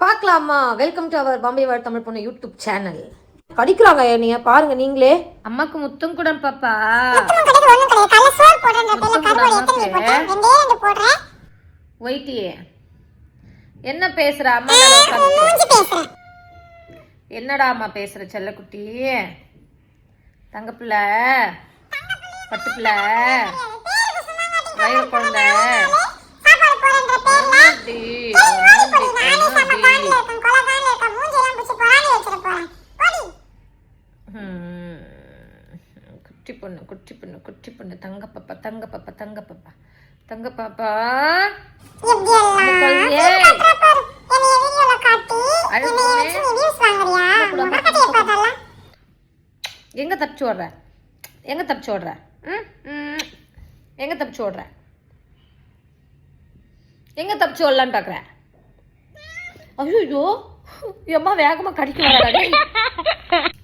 பார்க்கலாமா? Welcome to our Bombay வாழ் தமிழ் பொண்ணு யூடியூப் சேனல். படிக்கிறாங்க நீங்க பாருங்க நீங்களே. அம்மாக்கு முத்தம் கூட பாப்பா. ஒயிட்டி என்ன பேசுற? அம்மா என்னடா அம்மா பேசுற செல்லக்குட்டி? தங்கப்பிள்ள பட்டுப்பிள்ள வயிறு குழந்தை குட்டி பொண்ணு தங்க பாப்பா எங்க தப்பிச்சு ஓடுற? எங்க தப்பிச்சு ஓடுற? எங்க தப்பிச்சு ஓடுற? எங்க தப்பிச்சு ஓடலான்னு பாக்குற? ஐயோ அம்மா வேகமா கடிக்க வராடா.